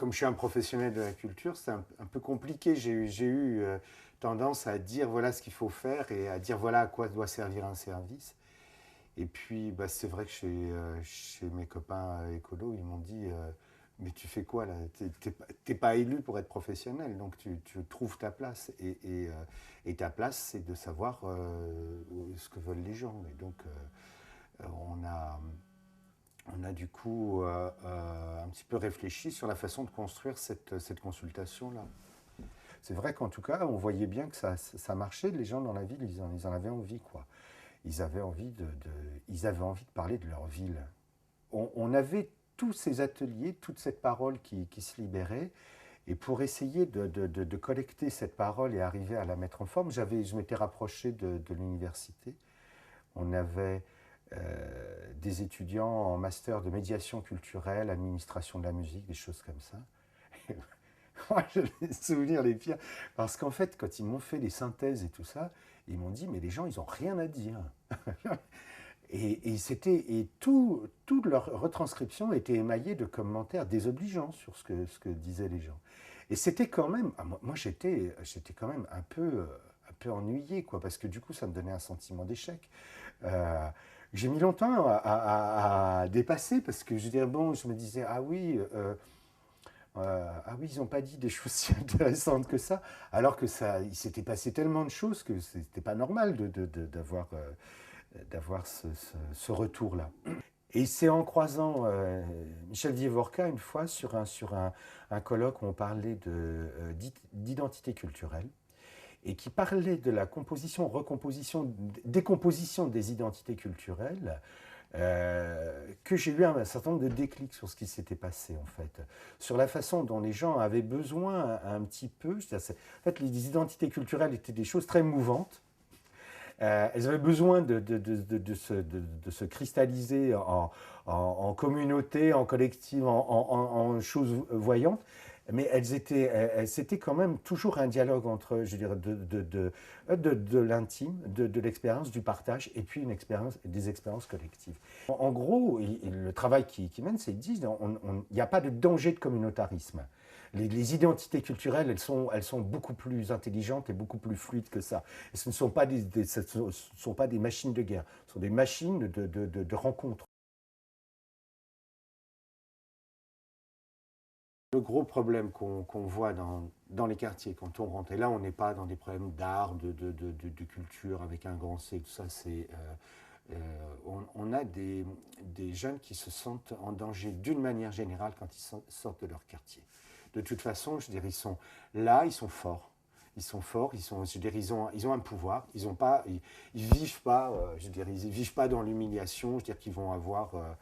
comme je suis un professionnel de la culture, c'est un peu compliqué. J'ai eu tendance à dire voilà ce qu'il faut faire et à dire voilà à quoi doit servir un service. Et puis, bah, c'est vrai que chez mes copains écolos, ils m'ont dit mais tu fais quoi là? T'es pas élu pour être professionnel, donc tu trouves ta place. Et ta place, c'est de savoir ce que veulent les gens. Et donc, on a, on a du coup un petit peu réfléchi sur la façon de construire cette consultation-là. C'est vrai qu'en tout cas, on voyait bien que ça marchait. Les gens dans la ville, ils en avaient envie, quoi. Ils avaient envie de parler de leur ville. On avait tous ces ateliers, toute cette parole qui se libérait. Et pour essayer de collecter cette parole et arriver à la mettre en forme, je m'étais rapproché de l'université. On avait des étudiants en master de médiation culturelle, administration de la musique, des choses comme ça. Et moi, je vais souvenir les pires. Parce qu'en fait, quand ils m'ont fait les synthèses et tout ça, ils m'ont dit, mais les gens, ils n'ont rien à dire. Et toute leur retranscription était émaillée de commentaires désobligeants sur ce que disaient les gens. Et c'était quand même, moi j'étais quand même un peu ennuyé, quoi, parce que du coup ça me donnait un sentiment d'échec. Euh, j'ai mis longtemps à dépasser, parce que je disais, bon, je me disais, ah oui, ils n'ont pas dit des choses si intéressantes que ça, alors que il s'était passé tellement de choses que c'était pas normal d'avoir ce retour-là. Et c'est en croisant Michel Dievorka une fois sur un colloque où on parlait d'identité culturelle et qui parlait de la composition, recomposition, décomposition des identités culturelles, que j'ai eu un certain nombre de déclics sur ce qui s'était passé en fait, sur la façon dont les gens avaient besoin un petit peu. En fait, les identités culturelles étaient des choses très mouvantes. Elles avaient besoin de se cristalliser en communauté, en collectif, en choses voyantes, mais c'était quand même toujours un dialogue entre, je dirais, de l'intime, de l'expérience, du partage, et puis des expériences collectives. En gros, le travail qui mène, c'est qu'ils disent il n'y a pas de danger de communautarisme. Les identités culturelles, elles sont beaucoup plus intelligentes et beaucoup plus fluides que ça. Et ce ne sont pas ce sont pas des machines de guerre, ce sont des machines de rencontres. Le gros problème qu'on voit dans les quartiers quand on rentre, et là on n'est pas dans des problèmes d'art, de culture avec un grand C, tout ça, on a des jeunes qui se sentent en danger d'une manière générale quand ils sortent de leur quartier. De toute façon, je dirais, ils sont là, ils sont forts. Ils sont forts, je dirais, ils ont un pouvoir. Ils vivent pas, je dirais, ils vivent pas dans l'humiliation. Je dirais qu'ils vont avoir euh,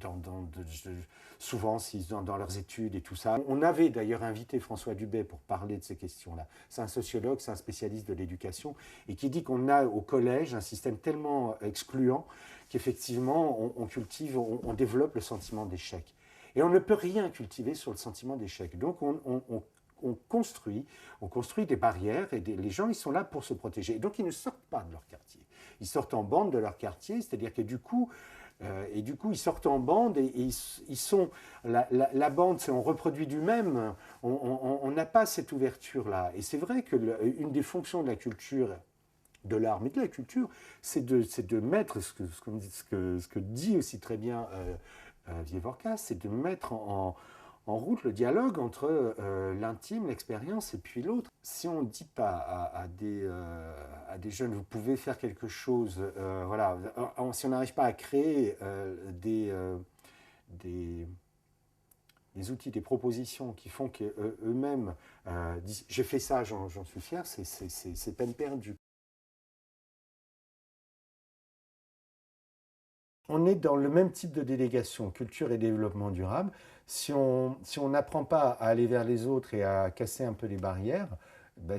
dans, dans, de, de, souvent dans leurs études et tout ça. On avait d'ailleurs invité François Dubé pour parler de ces questions-là. C'est un sociologue, c'est un spécialiste de l'éducation et qui dit qu'on a au collège un système tellement excluant qu'effectivement on cultive, on développe le sentiment d'échec. Et on ne peut rien cultiver sur le sentiment d'échec. Donc on construit des barrières et les gens ils sont là pour se protéger. Et donc ils ne sortent pas de leur quartier. Ils sortent en bande de leur quartier, c'est-à-dire que du coup, ils sortent en bande et ils sont. La bande, c'est on reproduit du même. On n'a pas cette ouverture-là. Et c'est vrai que une des fonctions de la culture, de l'art, mais de la culture, c'est de mettre ce que dit aussi très bien Vievorka, c'est de mettre en route le dialogue entre l'intime, l'expérience et puis l'autre. Si on ne dit pas à des jeunes, vous pouvez faire quelque chose, voilà, si on n'arrive pas à créer des, des outils, des propositions qui font qu'eux-mêmes disent j'ai fait ça, j'en suis fier, c'est peine perdue. On est dans le même type de délégation, culture et développement durable. Si on n'apprend pas à aller vers les autres et à casser un peu les barrières, ben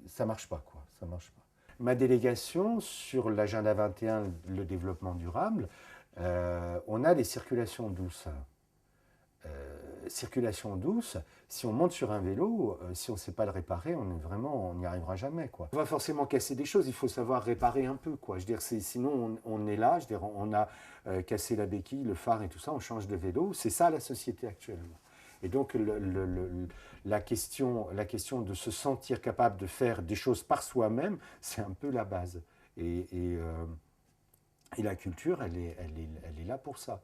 ça marche pas, quoi. Ça marche pas. Ma délégation sur l'agenda 21, le développement durable, on a des circulations douces. circulation douce, si on monte sur un vélo, si on ne sait pas le réparer, on n'y arrivera jamais, quoi. On va forcément casser des choses, il faut savoir réparer un peu, quoi. Je veux dire, sinon on est là, je veux dire, on a cassé la béquille, le phare et tout ça, on change de vélo. C'est ça la société actuellement. Et donc la question de se sentir capable de faire des choses par soi-même, c'est un peu la base. Et la culture, elle est là pour ça.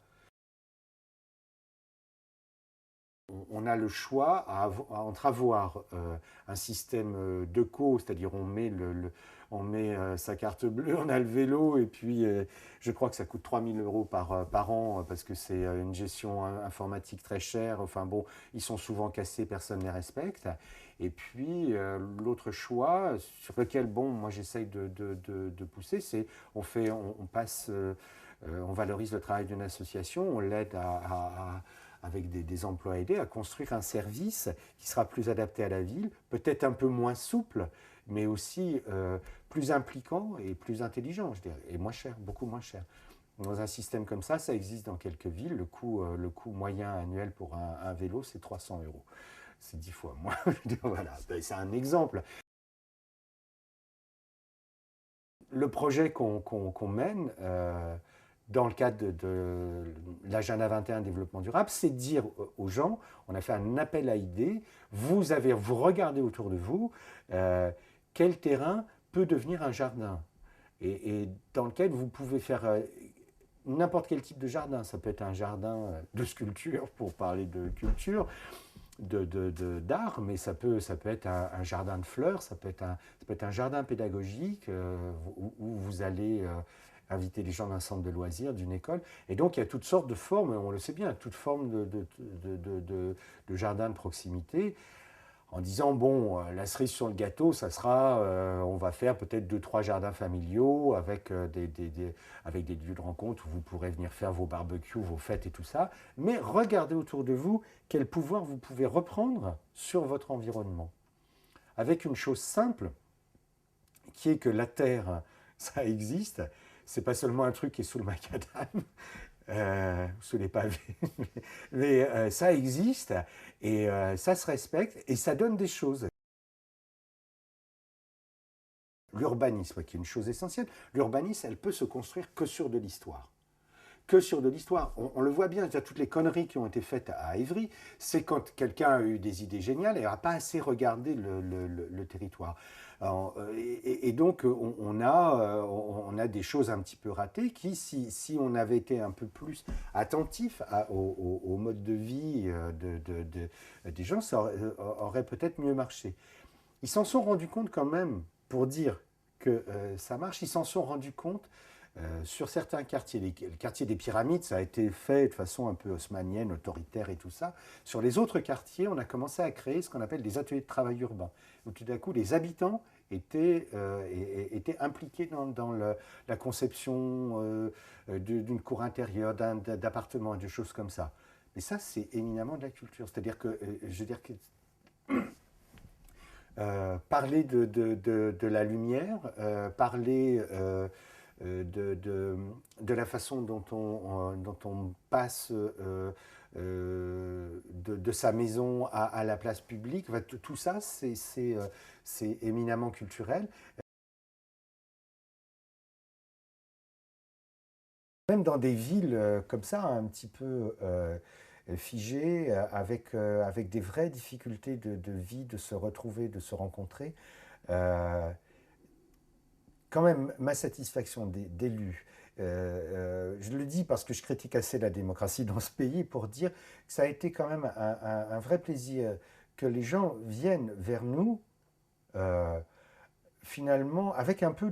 On a le choix entre avoir un système de co, c'est-à-dire on met sa carte bleue, on a le vélo, et puis je crois que ça coûte 3000 euros par an parce que c'est une gestion informatique très chère. Enfin bon, ils sont souvent cassés, personne ne les respecte. Et puis l'autre choix sur lequel, bon, moi j'essaye de pousser, c'est on valorise le travail d'une association, on l'aide avec des emplois aidés, à construire un service qui sera plus adapté à la ville, peut-être un peu moins souple, mais aussi plus impliquant et plus intelligent, je dirais, et moins cher, beaucoup moins cher. Dans un système comme ça existe dans quelques villes. Le coût moyen annuel pour un vélo, c'est 300 euros. C'est 10 fois moins. Voilà, c'est un exemple. Le projet qu'on mène dans le cadre de l'agenda 21 développement durable, c'est de dire aux gens, on a fait un appel à idées, vous regardez autour de vous, quel terrain peut devenir un jardin et dans lequel vous pouvez faire n'importe quel type de jardin. Ça peut être un jardin de sculpture, pour parler de culture, d'art, mais ça peut être un jardin de fleurs, ça peut être un jardin pédagogique où vous allez inviter les gens d'un centre de loisirs, d'une école. Et donc il y a toutes sortes de formes, on le sait bien, toutes formes de jardins de proximité, en disant, bon, la cerise sur le gâteau, ça sera, on va faire peut-être 2-3 jardins familiaux avec, avec des lieux de rencontre où vous pourrez venir faire vos barbecues, vos fêtes et tout ça. Mais regardez autour de vous quel pouvoir vous pouvez reprendre sur votre environnement. Avec une chose simple, qui est que la Terre, ça existe. C'est pas seulement un truc qui est sous le macadam, sous les pavés, mais ça existe et ça se respecte et ça donne des choses. L'urbanisme, qui est une chose essentielle, l'urbanisme, elle peut se construire que sur de l'histoire. Que sur de l'histoire. On le voit bien, toutes les conneries qui ont été faites à Évry, c'est quand quelqu'un a eu des idées géniales et n'a pas assez regardé le territoire. Alors, et donc, on a des choses un petit peu ratées qui, si on avait été un peu plus attentif au mode de vie des gens, ça aurait peut-être mieux marché. Ils s'en sont rendus compte quand même, pour dire que ça marche, ils s'en sont rendus compte sur certains quartiers. Le quartier des Pyramides, ça a été fait de façon un peu haussmannienne, autoritaire et tout ça. Sur les autres quartiers, on a commencé à créer ce qu'on appelle des ateliers de travail urbain, où tout d'un coup, les habitants étaient impliqués dans la conception d'une cour intérieure, d'appartements, de choses comme ça. Mais ça, c'est éminemment de la culture. C'est-à-dire que, je veux dire que parler de la lumière, parler de la façon dont on passe de sa maison à la place publique, tout ça, c'est éminemment culturel. Même dans des villes comme ça, un petit peu figées, avec des vraies difficultés de vie, de se retrouver, de se rencontrer, euh, quand même ma satisfaction d'élu. Je le dis parce que je critique assez la démocratie dans ce pays pour dire que ça a été quand même un vrai plaisir que les gens viennent vers nous euh, finalement avec un peu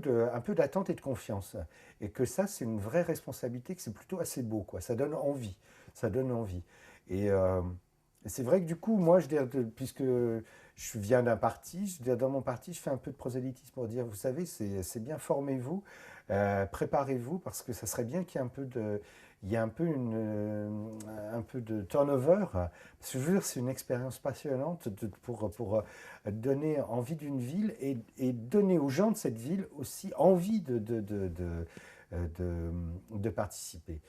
d'attente et de confiance. Et que ça, c'est une vraie responsabilité, que c'est plutôt assez beau, quoi. Ça donne envie. Ça donne envie. Et c'est vrai que du coup, moi, puisque je viens d'un parti, je veux dire, dans mon parti, je fais un peu de prosélytisme pour dire, vous savez, c'est bien, formez-vous, préparez-vous, parce que ça serait bien qu'il y ait un peu il y a un peu de turnover. Parce que je veux dire, c'est une expérience passionnante pour donner envie d'une ville et donner aux gens de cette ville aussi envie de participer.